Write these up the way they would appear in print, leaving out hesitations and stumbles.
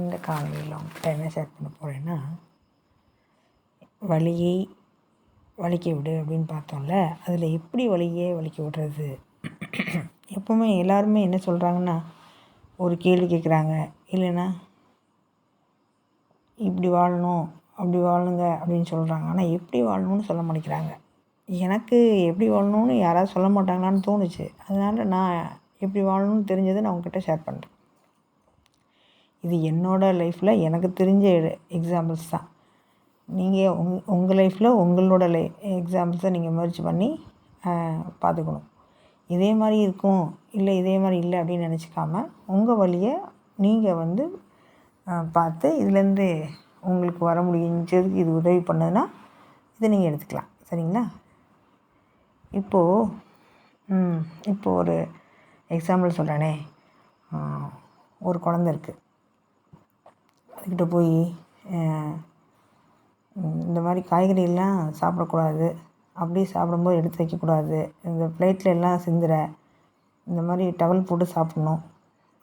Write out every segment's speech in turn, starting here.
இந்த காணொலியில் உங்கள்கிட்ட என்ன ஷேர் பண்ண போகிறேன்னா, வலியை வலிக்க விடு அப்படின்னு பார்த்தோம்ல, அதில் எப்படி வலியை வலிக்க விடுறது? எப்போவுமே எல்லாருமே என்ன சொல்கிறாங்கன்னா, ஒரு கேள்வி கேட்குறாங்க, இல்லைன்னா இப்படி வாழணும் அப்படி வாழணுங்க அப்படின்னு சொல்கிறாங்க. ஆனால் எப்படி வாழணும்னு சொல்ல மாட்டேங்கிறாங்க. எனக்கு எப்படி வாழணும்னு யாராவது சொல்ல மாட்டாங்களான்னு தோணுச்சு. அதனால் நான் எப்படி வாழணும்னு தெரிஞ்சதை நான் உங்ககிட்ட ஷேர் பண்ணுறேன். இது என்னோடய லைஃப்பில் எனக்கு தெரிஞ்ச எக்ஸாம்பிள்ஸ் தான். நீங்கள் உங்கள் லைஃப்பில் உங்களோட எக்ஸாம்பிள்ஸை நீங்கள் முயற்சி பண்ணி பார்த்துக்கணும். இதே மாதிரி இருக்கும், இல்லை இதே மாதிரி இல்லை அப்படின்னு நினச்சிக்காம உங்கள் வழியை நீங்கள் பார்த்து இதுலேருந்து உங்களுக்கு வர முடிஞ்சதுக்கு இது உதவி பண்ணதுன்னா இதை நீங்கள் எடுத்துக்கலாம். சரிங்களா? இப்போது ஒரு எக்ஸாம்பிள் சொல்கிறேனே. ஒரு குழந்த இருக்குது. அதுக்கிட்ட போய் இந்த மாதிரி காய்கறியெல்லாம் சாப்பிடக்கூடாது, அப்படியே சாப்பிடும்போது எடுத்து வைக்கக்கூடாது, இந்த பிளேட்டில் எல்லாம் சிந்துற, இந்த மாதிரி டவல் போட்டு சாப்பிட்ணும்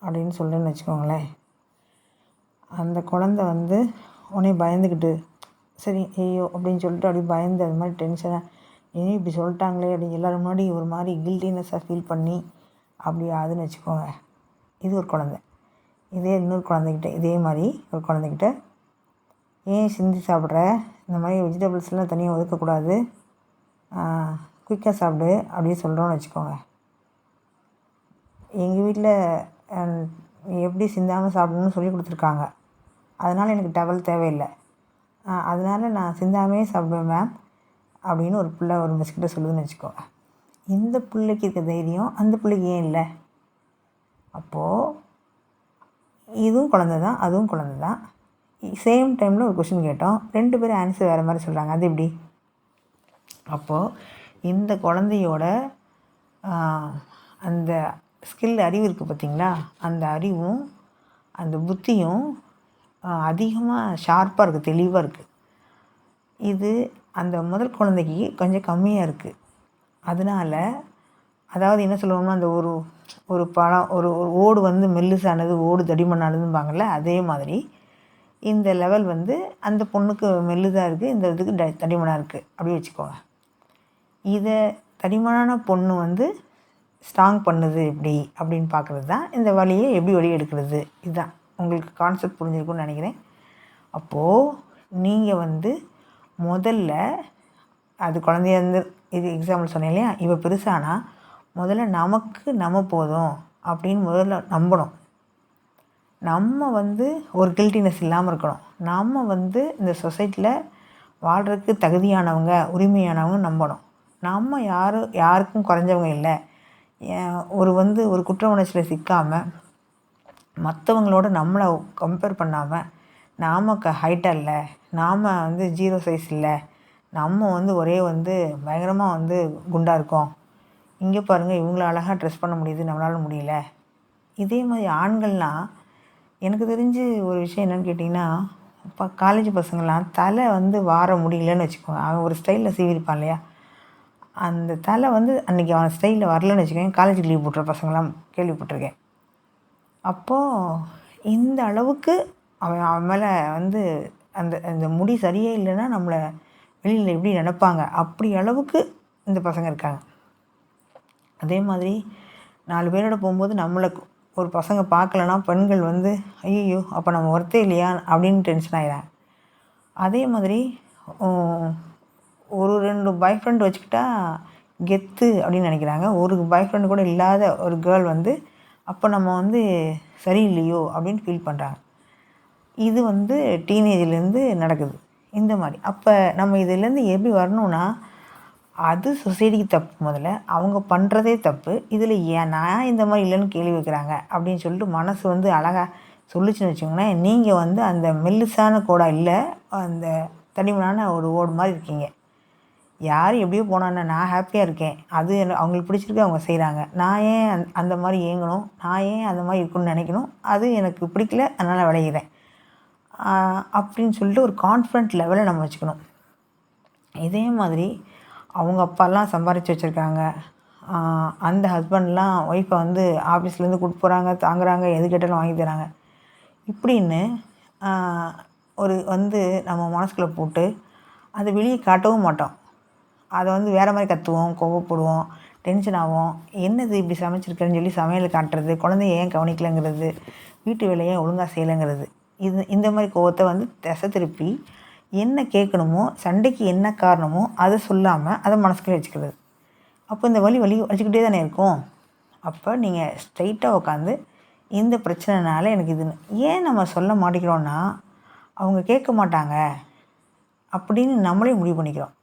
அப்படின்னு சொல்லுன்னு வச்சுக்கோங்களேன். அந்த குழந்த உடனே பயந்துக்கிட்டு, சரி ஐயோ அப்படின்னு சொல்லிட்டு அப்படியே பயந்து அது மாதிரி டென்ஷனாக, ஏன் இப்படி சொல்லிட்டாங்களே அப்படின்னு எல்லோரும் முன்னாடி ஒரு மாதிரி கில்ட்டினஸ்ஸாக ஃபீல் பண்ணி அப்படி ஆகுதுன்னு வச்சுக்கோங்க. இது ஒரு குழந்த. இதே இன்னொரு குழந்தைகிட்ட, இதே மாதிரி ஒரு குழந்தைகிட்ட, ஏன் சிந்தி சாப்பிட்ற, இந்த மாதிரி வெஜிடபிள்ஸ்லாம் தனியாக ஒதுக்கக்கூடாது, குயிக்காக சாப்பிடு அப்படின்னு சொல்கிறோன்னு வச்சுக்கோங்க. எங்கள் வீட்டில் எப்படி சிந்தாமல் சாப்பிடணும்னு சொல்லி கொடுத்துருக்காங்க. அதனால் எனக்கு டவல் தேவையில்லை, அதனால் நான் சிந்தாமே சாப்பிடுவேன் மேம் அப்படின்னு ஒரு பிள்ளை ஒரு மிஸ்கிட்ட சொல்லுதுன்னு வச்சுக்கோங்க. இந்த பிள்ளைக்கு இருக்க தைரியம் அந்த பிள்ளைக்கு ஏன் இல்லை? அப்போது இதுவும் குழந்தை தான், அதுவும் குழந்தை தான். சேம் டைமில் ஒரு கொஷின் கேட்டோம், 2 பேரும் ஆன்சர் வேறு மாதிரி சொல்கிறாங்க. அது எப்படி? அப்போது இந்த குழந்தையோட அந்த ஸ்கில் அறிவு இருக்குது பார்த்திங்களா, அந்த அறிவும் அந்த புத்தியும் அதிகமாக ஷார்ப்பாக இருக்குது, தெளிவாக இருக்குது. இது அந்த முதல் குழந்தைக்கு கொஞ்சம் கம்மியாக இருக்குது. அதனால் அதாவது என்ன சொல்லுவோம்னா, அந்த ஒரு பழம் ஒரு ஓடு மெல்லுசானது, ஓடு தடிமனானதும்பாங்கள்ல, அதே மாதிரி இந்த லெவல் அந்த பொண்ணுக்கு மெல்லுதாக இருக்குது, இந்த இதுக்கு தடிமனாக இருக்குது அப்படி வச்சுக்கோங்க. இதை தடிமனான பொண்ணு ஸ்ட்ராங் பண்ணுது எப்படி அப்படின்னு பார்க்குறது தான் இந்த வழியை எப்படி வழி எடுக்கிறது. இதுதான் உங்களுக்கு கான்செப்ட் புரிஞ்சிருக்குன்னு நினைக்கிறேன். அப்போது நீங்கள் முதல்ல அது குழந்தையா இது எக்ஸாம்பிள் சொன்னேன் இல்லையா, இவ பெருசானா முதல்ல நமக்கு நம்ம போதும் அப்படின்னு முதல்ல நம்பணும். நம்ம ஒரு கில்ட்டினஸ் இல்லாமல் இருக்கணும். நம்ம இந்த சொசைட்டியில் வாழ்கிறதுக்கு தகுதியானவங்க, உரிமையானவங்க நம்பணும். நம்ம யாருக்கும் குறைஞ்சவங்க இல்லை. ஒரு குற்ற உணர்ச்சியில் சிக்காமல், மற்றவங்களோட நம்மளை கம்பேர் பண்ணாமல், நாம் ஹைட்டாக இல்லை, நாம் 0 சைஸ் இல்லை, நம்ம ஒரே பயங்கரமாக குண்டாக இருக்கோம், இங்கே பாருங்கள் இவங்கள அழகாக ட்ரெஸ் பண்ண முடியுது, நம்மளால் முடியல. இதே மாதிரி ஆண்கள்லாம் எனக்கு தெரிஞ்சு ஒரு விஷயம் என்னென்னு கேட்டிங்கன்னா, இப்போ காலேஜ் பசங்கள்லாம் தலை வார முடியலன்னு வச்சுக்கோங்க. அவன் ஒரு ஸ்டைலில் சீவிருப்பான் இல்லையா, அந்த தலை அன்றைக்கி அவன் ஸ்டைலில் வரலன்னு வச்சுக்கோங்க, காலேஜுக்கு லீவ் போட்டுற பசங்களாம் கேள்விப்பட்டிருக்கேன். அப்போது இந்த அளவுக்கு அவன் மேலே அந்த அந்த முடி சரியே இல்லைன்னா நம்மளை வெளியில் எப்படி நினைப்பாங்க, அப்படி அளவுக்கு இந்த பசங்க இருக்காங்க. அதே மாதிரி 4 பேரோட போகும்போது நம்மளை ஒரு பசங்க பார்க்கலன்னா பெண்கள் ஐயோ அப்போ நம்ம ஒர்த்தே இல்லையா அப்படின்னு டென்ஷன் ஆகிறாங்க. அதே மாதிரி ஒரு 2 பாய் ஃப்ரெண்ட் வச்சுக்கிட்டா கெத்து அப்படின்னு நினைக்கிறாங்க. ஒரு பாய் ஃப்ரெண்டு கூட இல்லாத ஒரு கேர்ள் அப்போ நம்ம சரியில்லையோ அப்படின்னு ஃபீல் பண்ணுறாங்க. இது டீனேஜ்லேருந்து நடக்குது இந்த மாதிரி. அப்போ நம்ம இதிலேருந்து எப்படி வரணும்னா, அது சொசைட்டிக்கு தப்பு, முதல்ல அவங்க பண்ணுறதே தப்பு, இதில் ஏன் நான் இந்த மாதிரி இல்லைன்னு கேள்வி வைக்கிறாங்க அப்படின்னு சொல்லிட்டு மனசு அழகாக சொல்லிச்சுன்னு வச்சுக்கோங்களேன். நீங்கள் அந்த மெல்லிசான கோடா இல்லை, அந்த தடிமனான ஒரு ஓடு மாதிரி இருக்கீங்க. யார் எப்படியோ போனான்னா நான் ஹாப்பியாக இருக்கேன், அது அவங்களுக்கு பிடிச்சிருக்கு, அவங்க செய்கிறாங்க. நான் ஏன் அந்த மாதிரி ஏங்கணும், நான் ஏன் அந்த மாதிரி இருக்கணும்னு நினைக்கணும், அது எனக்கு பிடிக்கல அதனால் விளையிறேன் அப்படின்னு சொல்லிட்டு ஒரு கான்ஃபிடென்ட் லெவலை நம்ம வச்சுக்கணும். இதே மாதிரி அவங்க அப்பாலாம் சம்பாரித்து வச்சுருக்காங்க, அந்த ஹஸ்பண்ட்லாம் ஒய்ஃபை ஆஃபீஸ்லேருந்து கூப்பிட்டு போகிறாங்க, தாங்குறாங்க, எது கேட்டாலும் வாங்கி தராங்க. இப்படின்னு ஒரு நம்ம மனசுக்குள்ளே போட்டு அதை வெளியே காட்டவும் மாட்டோம். அதை வேறு மாதிரி கத்துவோம், கோவப்படுவோம், டென்ஷன் ஆகும். என்னது இப்படி சமைச்சிருக்கேன்னு சொல்லி சமையல் காட்டுறது, குழந்தைய ஏன் கவனிக்கலைங்கிறது, வீட்டு வேலையை ஒழுங்காக செய்யலைங்கிறது. இந்த மாதிரி கோவத்தை திசை திருப்பி என்ன கேட்கணுமோ, சண்டைக்கு என்ன காரணமோ அதை சொல்லாமல் அதை மனசுக்குள்ளே வச்சுக்கிறது. அப்போ இந்த வலி வலிச்சுக்கிட்டே தானே இருக்கும். அப்போ நீங்கள் ஸ்ட்ரைட்டாக உட்காந்து இந்த பிரச்சனைனால எனக்கு இதுன்னு ஏன் நம்ம சொல்ல மாட்டேங்கிறோன்னா, அவங்க கேட்க மாட்டாங்க அப்படின்னு நம்மளே முடிவு பண்ணிக்கிறோம்.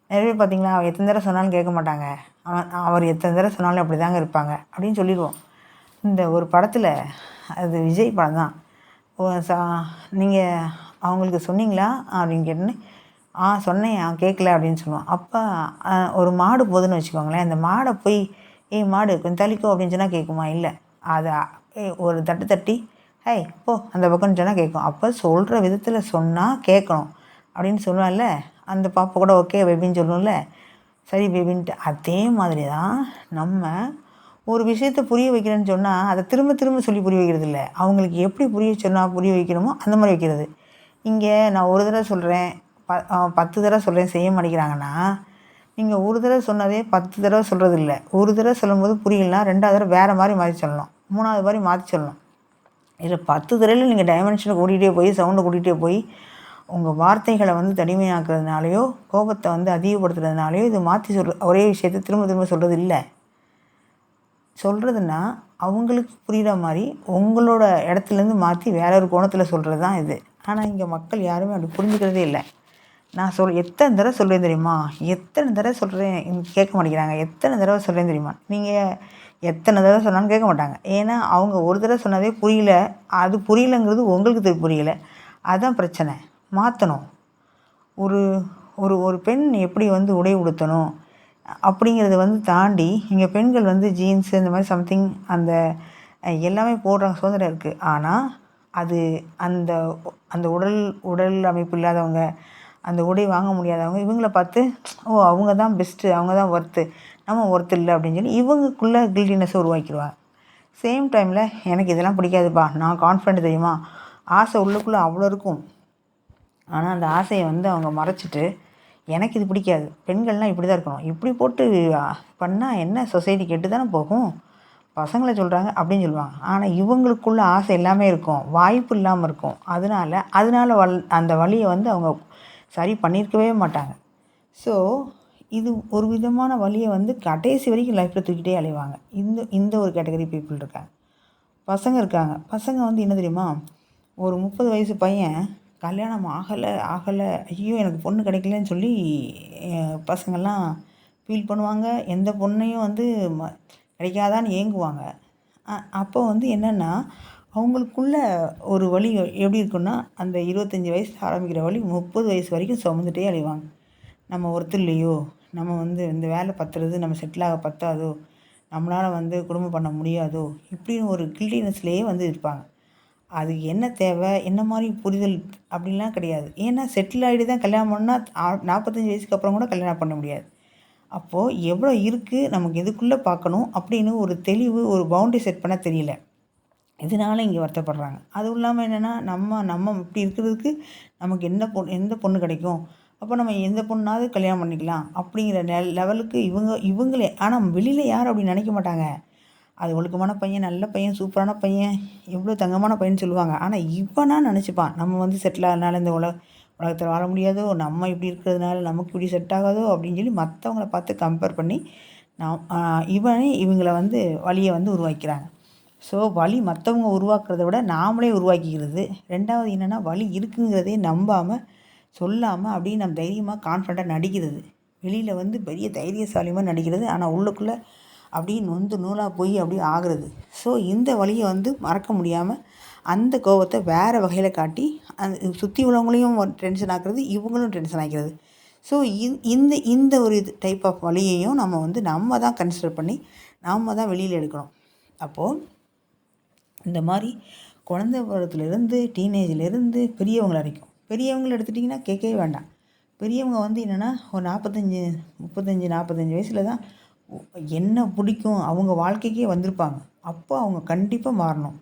நிறைய பேர் பார்த்தீங்களா, அவள் எத்தனை தடவை சொன்னாலும் கேட்க மாட்டாங்க, அவர் எத்தனை தடவை சொன்னாலும் அப்படி தாங்க இருப்பாங்க அப்படின்னு சொல்லிடுவோம். இந்த ஒரு படத்தில், அது விஜய் படம் தான், நீங்கள் அவங்களுக்கு சொன்னீங்களா அப்படின்னு கேட்டோன்னே, சொன்னேன் கேட்கல அப்படின்னு சொல்லுவான். அப்போ ஒரு மாடு போகுதுன்னு வச்சுக்கோங்களேன், அந்த மாடை போய் ஏய் மாடு கொஞ்சம் தள்ளிக்கோ அப்படின்னு சொன்னால் கேட்குமா? இல்லை. அதை ஒரு தட்டு தட்டி ஹேய் போ அந்த பக்கம்னு சொன்னால் கேட்கும். அப்போ சொல்கிற விதத்தில் சொன்னால் கேட்கணும் அப்படின்னு சொல்லுவான்ல, அந்த பாப்பா கூட ஓகே பேபின்னு சொல்லுவோம்ல, சரி பேபின்ட்டு. அதே மாதிரி தான் நம்ம ஒரு விஷயத்தை புரிய வைக்கிறேன்னு சொன்னால் அதை திரும்ப திரும்ப சொல்லி புரிய வைக்கிறது இல்லை. அவங்களுக்கு எப்படி புரிய வைக்கணுமோ அந்த மாதிரி வைக்கிறது. இங்கே நான் ஒரு தடவை சொல்கிறேன், 10 தடவை சொல்கிறேன், செய்ய மாட்டேங்கிறாங்கன்னா, நீங்கள் ஒரு தடவை சொன்னதே 10 தடவை சொல்கிறது இல்லை. ஒரு தடவை சொல்லும்போது புரியலனா 2வது தடவை வேறு மாதிரி மாற்றி சொல்லணும், 3வது மாதிரி மாற்றி சொல்லணும். இதில் 10 தடவையில் நீங்கள் டைமென்ஷனை கூட்டிகிட்டே போய், சவுண்டை கூட்டிகிட்டே போய், உங்கள் வார்த்தைகளை தனிமையாக்குறதுனாலையோ, கோபத்தை அதிகப்படுத்துறதுனாலையோ இது மாற்றி ஒரே விஷயத்தை திரும்ப திரும்ப சொல்கிறது இல்லை. சொல்கிறதுன்னா அவங்களுக்கு புரிகிற மாதிரி உங்களோட இடத்துலேருந்து மாற்றி வேற ஒரு கோணத்தில் சொல்கிறது தான் இது. ஆனால் இங்கே மக்கள் யாருமே அப்படி புரிஞ்சுக்கிறதே இல்லை. நான் எத்தனை தடவை சொல்கிறேன் தெரியுமா, எத்தனை தடவை சொல்கிறேன் கேட்க மாட்டேங்கிறாங்க, எத்தனை தடவை சொல்கிறேன் தெரியுமா. நீங்கள் எத்தனை தடவை சொன்னாலும் கேட்க மாட்டாங்க. ஏன்னா அவங்க ஒரு தடவை சொன்னதே புரியல, அது புரியலைங்கிறது உங்களுக்கு புரியலை. அதுதான் பிரச்சனை. மாற்றணும். ஒரு ஒரு ஒரு பெண் எப்படி உடை உடுத்தணும் அப்படிங்கிறத தாண்டி இங்கே பெண்கள் ஜீன்ஸு இந்த மாதிரி சம்திங் அந்த எல்லாமே போடுறாங்க, சுதந்திரம் இருக்குது. ஆனால் அது அந்த அந்த உடல் அமைப்பு இல்லாதவங்க, அந்த உடை வாங்க முடியாதவங்க இவங்கள பார்த்து அவங்க தான் பெஸ்ட்டு, அவங்க தான் ஒர்த்து, நம்ம ஒர்த்து இல்லை அப்படின்னு சொல்லி இவங்களுக்குள்ளே கில்டினஸை உருவாக்கிடுவாங்க. சேம் டைமில் எனக்கு இதெல்லாம் பிடிக்காதுப்பா, நான் கான்ஃபிடென்ட் தெரியுமா, ஆசை உள்ளுக்குள்ளே அவ்வளோ இருக்கும். ஆனால் அந்த ஆசையை அவங்க மறைச்சிட்டு எனக்கு இது பிடிக்காது, பெண்கள்லாம் இப்படி தான் இருக்கணும், இப்படி போட்டு பண்ணால் என்ன சொசைட்டி கெட்டு தானே போகும், பசங்களை சொல்கிறாங்க அப்படின்னு சொல்லுவாங்க. ஆனால் இவங்களுக்குள்ள ஆசை எல்லாமே இருக்கும், வாய்ப்பு இல்லாமல் இருக்கும். அதனால அந்த வழியை அவங்க சரி பண்ணியிருக்கவே மாட்டாங்க. ஸோ இது ஒரு விதமான வழியை கடைசி வரைக்கும் லைஃப்பில் தூக்கிட்டே அலைவாங்க. இந்த ஒரு கேட்டகரி பீப்புள் இருக்காங்க. பசங்க இருக்காங்க. பசங்க என்ன தெரியுமா, ஒரு 30 வயசு பையன் கல்யாணம் ஆகலை ஐயோ எனக்கு பொண்ணு கிடைக்கலன்னு சொல்லி பசங்கள்லாம் ஃபீல் பண்ணுவாங்க. எந்த பொண்ணையும் கிடைக்காதான்னு ஏங்குவாங்க. அப்போ என்னென்னா அவங்களுக்குள்ள ஒரு வலி எப்படி இருக்குன்னா, அந்த 25 வயசு ஆரம்பிக்கிற வலி 30 வயசு வரைக்கும் சுமந்துட்டே அலைவாங்க. நம்ம ஒருத்தர் இல்லையோ, நம்ம இந்த வேலை பத்துறது, நம்ம செட்டில் ஆக பத்தாதோ, நம்மளால் குடும்பம் பண்ண முடியாதோ, இப்படின்னு ஒரு கில்டினஸ்லேயே இருப்பாங்க. அது என்ன தேவை, என்ன மாதிரி புரிதல் அப்படின்லாம் கிடையாது. ஏன்னா செட்டில் ஆகிட்டு தான் கல்யாணம் பண்ணால் 45 வயசுக்கு அப்புறம் கூட கல்யாணம் பண்ண முடியாது. அப்போது எவ்வளோ இருக்குது நமக்கு இதுக்குள்ளே பார்க்கணும் அப்படின்னு ஒரு தெளிவு, ஒரு பவுண்டரி செட் பண்ண தெரியல. இதனால இங்கே வருத்தப்படுறாங்க. அதுவும் இல்லாமல் என்னென்னா, நம்ம இப்படி இருக்கிறதுக்கு நமக்கு எந்த பொண்ணு கிடைக்கும், அப்போ நம்ம எந்த பொண்ணாவது கல்யாணம் பண்ணிக்கலாம் அப்படிங்கிற லெவலுக்கு இவங்களே. ஆனால் வெளியில் யாரும் அப்படி நினைக்க மாட்டாங்க. அது ஒழுக்கமான பையன், நல்ல பையன், சூப்பரான பையன், எவ்வளோ தங்கமான பையன்னு சொல்லுவாங்க. ஆனால் இவனா நினச்சிப்பான், நம்ம செட்டில் ஆகிறதுனால இந்த உலகத்தில் வாழ முடியாதோ, நம்ம இப்படி இருக்கிறதுனால நமக்கு இப்படி செட் ஆகாதோ அப்படின்னு சொல்லி மற்றவங்கள பார்த்து கம்பேர் பண்ணி இவங்களை வலியை உருவாக்கிறாங்க. ஸோ வலி மற்றவங்க உருவாக்குறத விட நாமளே உருவாக்கிக்கிறது. 2வது என்னென்னா, வலி இருக்குங்கிறதே நம்பாமல், சொல்லாமல் அப்படியே நம்ம தைரியமாக கான்ஃபிடண்ட்டாக நடிக்கிறது. வெளியில் பெரிய தைரியசாலியமாக நடிக்கிறது. ஆனால் உள்ளுக்குள்ளே அப்படியே நூலாக போய் அப்படியே ஆகுறது. ஸோ இந்த வலியை மறக்க முடியாமல் அந்த கோபத்தை வேறு வகையில் காட்டி அந்த சுற்றி உள்ளவங்களையும் டென்ஷன் ஆக்குறது, இவங்களும் டென்ஷன் ஆக்கிறது. ஸோ இந்த ஒரு டைப் ஆஃப் வலியையும் நம்ம தான் கன்சிடர் பண்ணி நாம் தான் வெளியில் எடுக்கணும். அப்போது இந்த மாதிரி குழந்தை பருவத்திலேருந்து டீனேஜ்லேருந்து பெரியவங்களை வரைக்கும், பெரியவங்களை எடுத்துட்டிங்கன்னா கேட்கவே வேண்டாம். பெரியவங்க என்னென்னா ஒரு 35 வயசில் தான் என்ன பிடிக்கும் அவங்க வாழ்க்கைக்கே வந்திருப்பாங்க. அப்போ அவங்க கண்டிப்பாக மாறணும்.